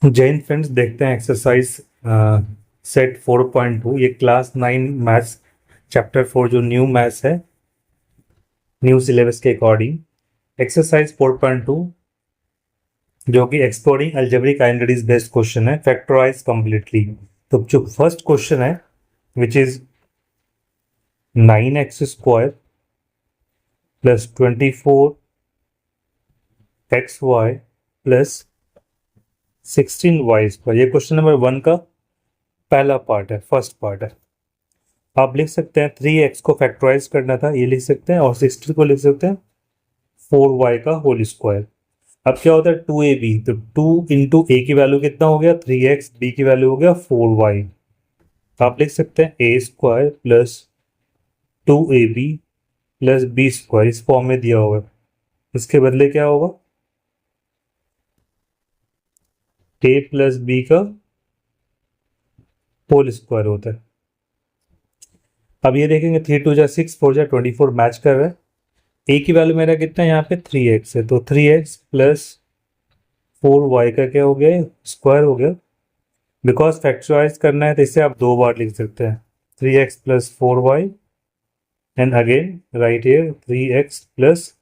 जय हिंद फ्रेंड्स, देखते हैं एक्सरसाइज सेट 4.2। ये क्लास 9 मैथ्स चैप्टर 4 जो न्यू मैथ्स है, न्यू सिलेबस के अकॉर्डिंग एक्सरसाइज 4.2 जो कि exploring algebraic identities based question है, फैक्टराइज कंप्लीटली। तो जो फर्स्ट क्वेश्चन है which is 9x² plus 24xy plus 16y², ये क्वेश्चन नंबर 1 का पहला पार्ट है, फर्स्ट पार्ट है। आप लिख सकते हैं 3x को फैक्टराइज करना था, ये लिख सकते हैं, और 16 को लिख सकते हैं 4y का होल स्क्वायर। अब क्या होता है 2ab, तो 2 इंटू ए की वैल्यू कितना हो गया 3x, बी की वैल्यू हो गया 4y। आप लिख सकते हैं a² plus 2ab plus b², इस फॉर्म में दिया हुआ है। इसके बदले क्या होगा a प्लस b का होल स्क्वायर होता है। अब ये देखेंगे 3 2 जा 6, 4 जा 24 मैच कर रहा है। ए की वैल्यू मेरा कितना है यहाँ पे 3x है, तो 3x प्लस 4y का क्या हो गया स्क्वायर हो गया। बिकॉज फैक्टराइज करना है तो इसे आप दो बार लिख सकते हैं, 3x plus 4y and again right here 3x plus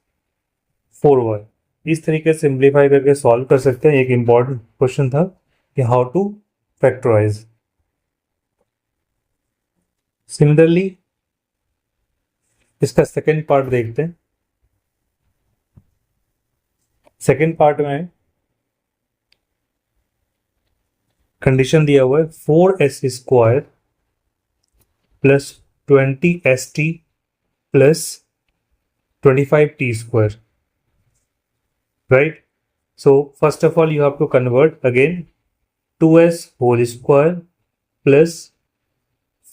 4y। इस तरीके से सिंप्लीफाई करके सॉल्व कर सकते हैं। एक इंपॉर्टेंट क्वेश्चन था कि हाउ टू फैक्टराइज। सिमिलरली इसका सेकेंड पार्ट देखते हैं। सेकेंड पार्ट में कंडीशन दिया हुआ है 4s² plus 20st plus 25t², right? So first of all you have to convert again 2s whole square plus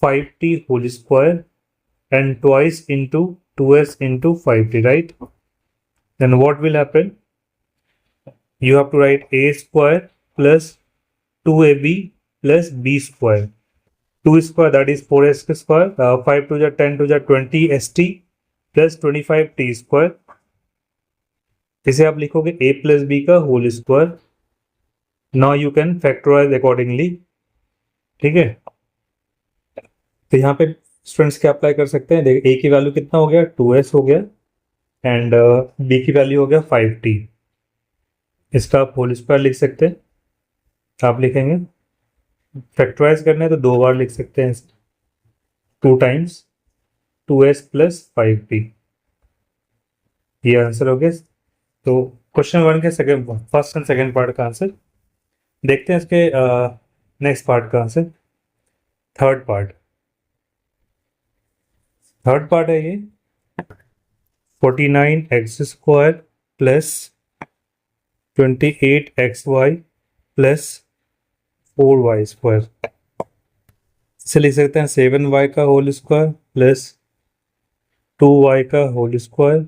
5t whole square and twice into 2s into 5t, right? Then what will happen? You have to write a² plus 2ab plus b². 2² that is 4s², 5 to the 10 to the 20st plus 25t²। इसे आप लिखोगे a plus b का whole square. Now you can factorize accordingly, ठीक है। तो यहाँ पे students क्या अप्लाई कर सकते हैं, देखिए a की वैल्यू कितना हो गया 2s हो गया एंड b की वैल्यू हो गया 5t। इसका आप होल स्क्वायर लिख सकते हैं। आप लिखेंगे फैक्टराइज करना है तो दो बार लिख सकते हैं, 2 टाइम्स 2s प्लस 5t। ये आंसर हो गया। तो क्वेश्चन 1 के second, first and second part का आंसर देखते हैं। इसके नेक्स्ट पार्ट का आंसर थर्ड पार्ट है ये 49x² plus 28xy plus 4y²। इसे लिख सकते हैं 7y का होल स्क्वायर प्लस 2y का whole square,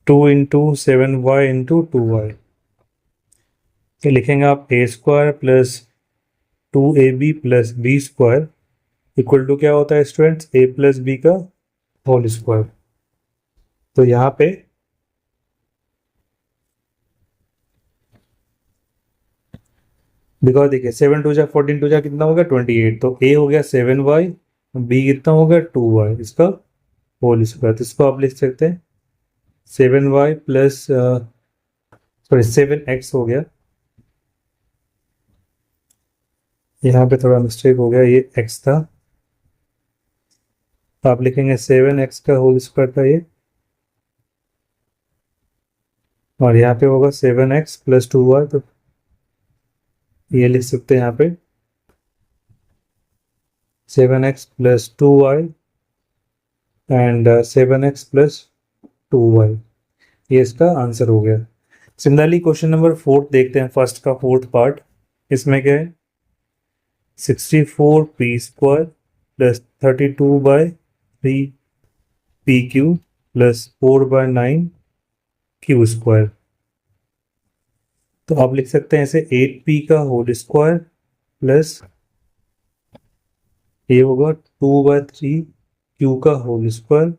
2 into 7y into 2y। ये लिखेंगे आप a² plus 2ab plus b² equal to क्या होता है स्टूडेंट्स, a प्लस b का होल स्क्वायर। तो यहाँ पे बिकॉज देखिए 7 2 जा 14 2 जा कितना हो गया 28, तो a हो गया 7y, b कितना हो गया 2y, इसका होल स्क्वायर। तो इसको आप लिख सकते हैं 7y प्लस सॉरी 7x हो गया, यहाँ पे थोड़ा मिस्टेक हो गया, ये x था। तो आप लिखेंगे 7x का होल स्क्वायर था ये, और यहाँ पे होगा 7x प्लस 2y। तो ये लिख सकते हैं यहाँ पे 7x plus 2y and 7x plus 2y, ये इसका आंसर हो गया। सिमिलरली क्वेश्चन नंबर 4 देखते हैं, फर्स्ट का फोर्थ पार्ट। इसमें क्या है 64p² plus 32/3pq plus 4/9q²। तो आप लिख सकते हैं इसे 8p का होल स्क्वायर प्लस ये होगा 2/3q का होल स्क्वायर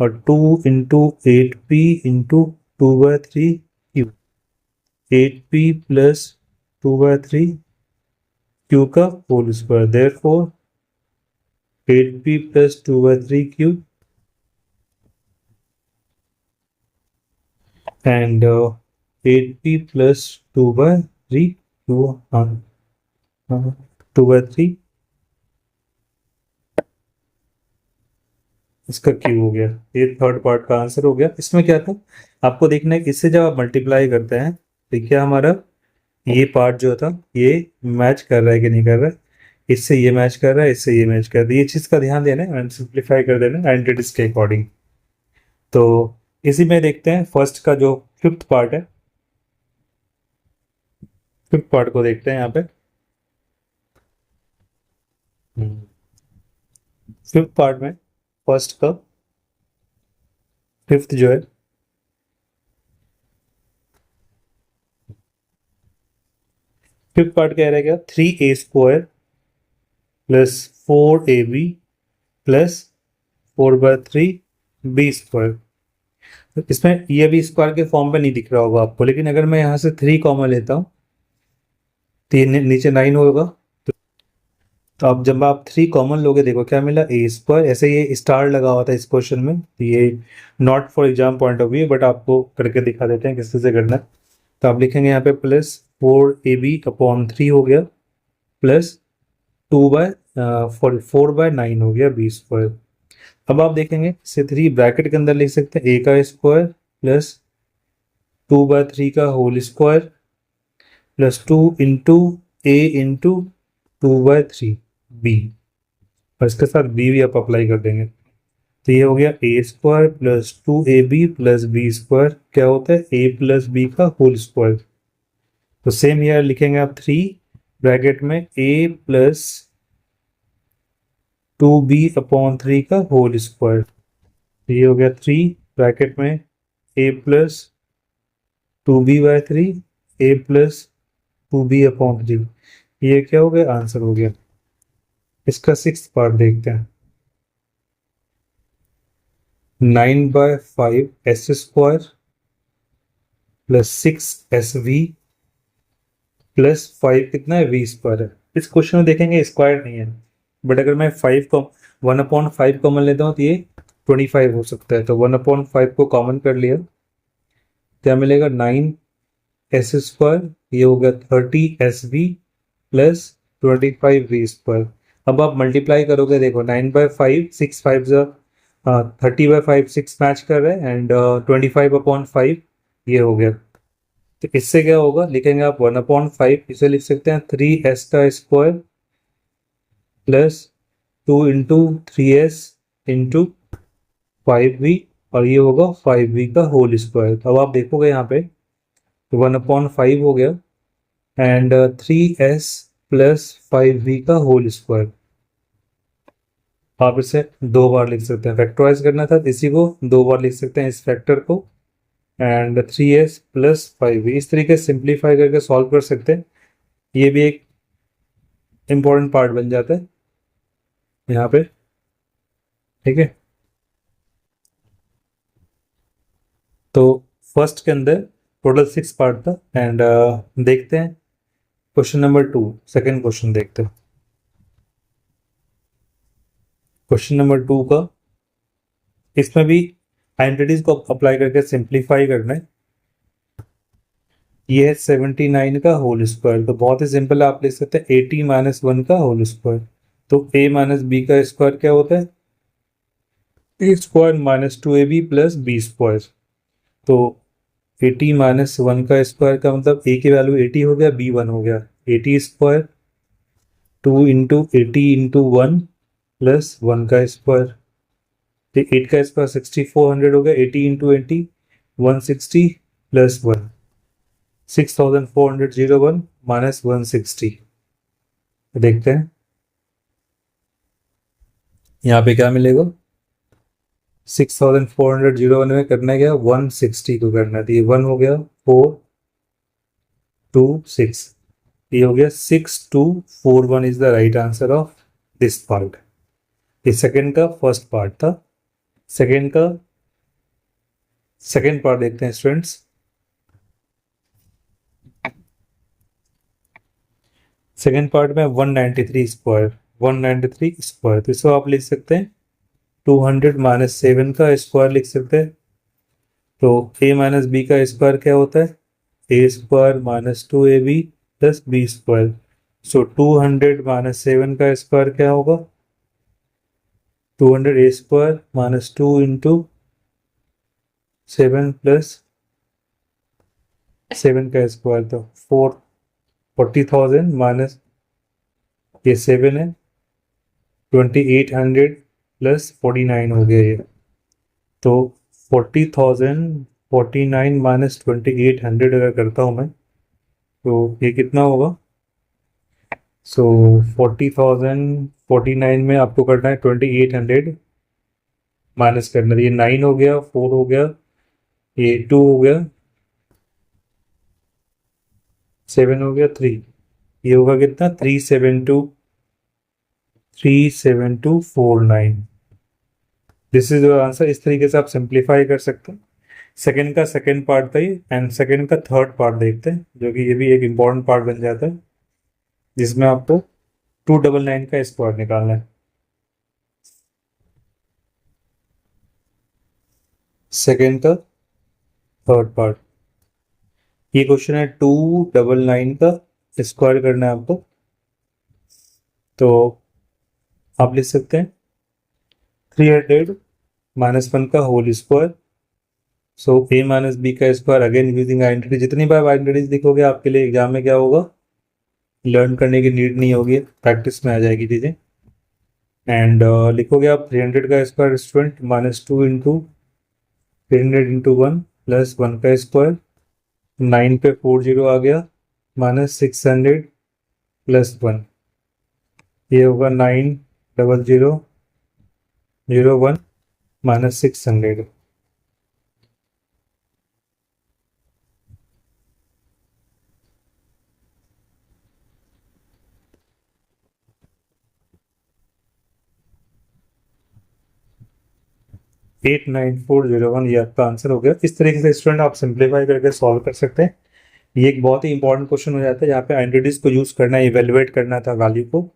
और 2 into 8p into 2/3q। 8p plus 2/3 q का whole square, therefore 8p plus 2/3 q and 8p plus 2/3 q, हाँ 2/3 इसका क्यू हो गया। ये थर्ड पार्ट का आंसर हो गया। इसमें क्या था, आपको देखना है कि इससे जब आप मल्टीप्लाई करते हैं तो क्या हमारा ये पार्ट जो था ये मैच कर रहा है कि नहीं कर रहा है, इससे ये मैच कर रहा है, इससे ये मैच कर रहा है, ये चीज़ का ध्यान देना है एंड सिंप्लीफाई कर देना है आइडेंटिटीज के अकॉर्डिंग। तो इसी में देखते हैं फर्स्ट का जो फिफ्थ पार्ट है, फिफ्थ पार्ट को देखते हैं यहाँ पे। फिफ्थ पार्ट में फर्स्ट का फिफ्थ जो है, फिफ्थ पार्ट कह रहा है क्या, 3a² plus 4ab plus 4/3b²। तो इसमें ये भी स्क्वायर के फॉर्म पे नहीं दिख रहा होगा आपको, लेकिन अगर मैं यहाँ से 3 कॉमन लेता हूँ तो ये नीचे 9 होगा। तो अब जब आप 3 कॉमन लोगे, देखो क्या मिला, a²। ऐसे ये स्टार लगा हुआ था इस क्वेश्चन में, तो ये not for exam point of view, but आपको करके दिखा देते हैं किस तरह से करना है। तो आप लिखेंगे यहाँ पे प्लस 4ab/3 हो गया प्लस 4/9 हो गया b²। अब आप देखेंगे इसे 3 ब्रैकेट के अंदर लिख सकते हैं, a का स्क्वायर प्लस 2/3 का whole square plus 2 into a into 2/3b, और इसके साथ b भी आप अप्लाई कर देंगे। तो ये हो गया a² plus 2ab plus b², क्या होता है a प्लस b का होल स्क्वायर। तो सेम यहाँ लिखेंगे आप 3 ब्रैकेट में a प्लस 2b/3 का होल स्क्वायर। तो ये हो गया 3 ब्रैकेट में a plus 2b/3 a plus 2b/3। ये क्या हो गया, आंसर हो गया। इसका सिक्स पार्ट देखते हैं। 9/5s² प्लस 6sv प्लस 5 कितना है, v² है। इस क्वेश्चन में देखेंगे स्क्वायर नहीं है, बट अगर मैं 5 को 1/5 कॉमन लेता हूँ तो ये 25 हो सकता है। तो 1/5 को कॉमन कर लिया, क्या मिलेगा, 9s², ये हो गया 30sv प्लस 25v²। अब आप मल्टीप्लाई करोगे, देखो 9/5 6 5 30/5 6 मैच कर रहे हैं एंड 25/5 ये हो गया। तो इससे क्या होगा, लिखेंगे आप 1/5, इसे लिख सकते हैं 3s² plus 2 into 3s into 5v, और ये होगा 5v का होल स्क्वायर। तो अब आप देखोगे यहाँ पे 1/5 हो गया एंड 3s प्लस 5v का होल स्क्वायर। आप इसे दो बार लिख सकते हैं, फैक्टराइज करना था इसी को, दो बार लिख सकते हैं इस फैक्टर को, एंड 3s प्लस 5v इस तरीके से सिंप्लीफाई करके सॉल्व कर सकते हैं। ये भी एक इंपॉर्टेंट पार्ट बन जाता है यहाँ पे, ठीक है। तो फर्स्ट के अंदर टोटल 6 पार्ट था एंड देखते हैं क्वेश्चन नंबर 2, सेकेंड क्वेश्चन देखते हैं। क्वेश्चन नंबर 2 का, इसमें भी आइडेंटिटीज को अप्लाई करके सिंप्लीफाई करना है। ये है 79 का होल स्क्वायर, तो बहुत ही सिंपल आप लिख सकते हैं 80 - 1 का होल स्क्वायर। तो a - b का स्क्वायर क्या होता है, a² - 2ab प्लस b²। तो 80 - 1 का स्क्वायर का मतलब a की वैल्यू 80 हो गया, b 1 हो गया, 80², 2 इंटू 80 इंटू 1 प्लस 1 का स्क्वायर। 8 का स्क्वायर 6400 हो गया, 80 इंटू 80 160 प्लस 1 6401 माइनस 160। देखते हैं यहाँ पे क्या मिलेगा, 6401 में करना है क्या, 160 को करना है, तो ये 1 हो गया, 4 2 6, ये हो गया 6241 is the right answer of this part. ये सेकेंड का फर्स्ट पार्ट था। सेकेंड का सेकेंड पार्ट देखते हैं स्टूडेंट्स। सेकेंड पार्ट में 193 स्क्वायर, 193 स्क्वायर, तो इसको आप लिख सकते हैं 200 माइनस 7 का स्क्वायर लिख सकते हैं। तो a माइनस बी का स्क्वायर क्या होता है, a square minus 2ab plus b square. So 200 minus 7 का स्क्वायर क्या होगा, 200 a square minus 2 into 7 plus 7 का स्क्वायर, तो 40,000 माइनस ये 7 है, 2800 प्लस 49 हो गया ये। तो 40,000 49 माइनस 2800 अगर करता हूँ मैं तो ये कितना होगा। सो 40,000 49 में आपको करना है 2800 माइनस करना है, ये 9 हो गया, 4 हो गया, ये 2 हो गया, 7 हो गया, 3, ये होगा कितना 37249। This is your answer. इस तरीके से आप सिंप्लीफाई कर सकते हैं। सेकंड का सेकंड पार्ट था ये, एंड सेकंड का थर्ड पार्ट देखते हैं, जो कि ये भी एक इम्पॉर्टेंट पार्ट बन जाता है, जिसमें आपको 299 का स्क्वायर निकालना है। सेकंड का थर्ड पार्ट, ये क्वेश्चन है 299 का स्क्वायर करना है आपको। तो आप लिख सकते हैं 300 माइनस 1 का होल स्क्वायर। सो ए माइनस बी का स्क्वायर, अगेन यूजिंग आइडेंटिटी। जितनी बार आइडेंटिटीज लिखोगे आपके लिए एग्जाम में क्या होगा, लर्न करने की नीड नहीं होगी, प्रैक्टिस में आ जाएगी चीज़ें। एंड लिखोगे आप 300 का square student minus 2 into 300 into 1 plus 1 का स्क्वायर, 9 पे 4 जीरो आ गया, माइनस 600 प्लस 1, ये होगा 90001 माइनस 600। 89401, ये आपका आंसर हो गया। इस तरीके से स्टूडेंट आप सिंप्लीफाई करके सॉल्व कर सकते हैं। ये एक बहुत ही इंपॉर्टेंट क्वेश्चन हो जाता है जहाँ पे आइडेंटिटीज को यूज करना है, इवेलुएट करना था वैल्यू को।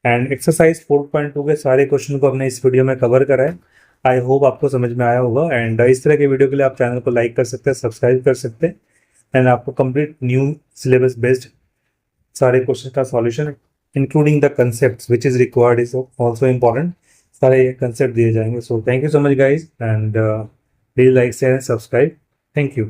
एंड एक्सरसाइज 4.2 के सारे क्वेश्चन को हमने इस वीडियो में कवर करा है। आई होप आपको समझ में आया होगा। एंड इस तरह के वीडियो के लिए आप चैनल को लाइक कर सकते हैं, सब्सक्राइब कर सकते हैं, एंड आपको कंप्लीट न्यू सिलेबस बेस्ड सारे क्वेश्चन का solution including the concept which is required is also important, सारे कंसेप्ट दिए जाएंगे। So thank you so much guys, and please like share and subscribe. Thank you.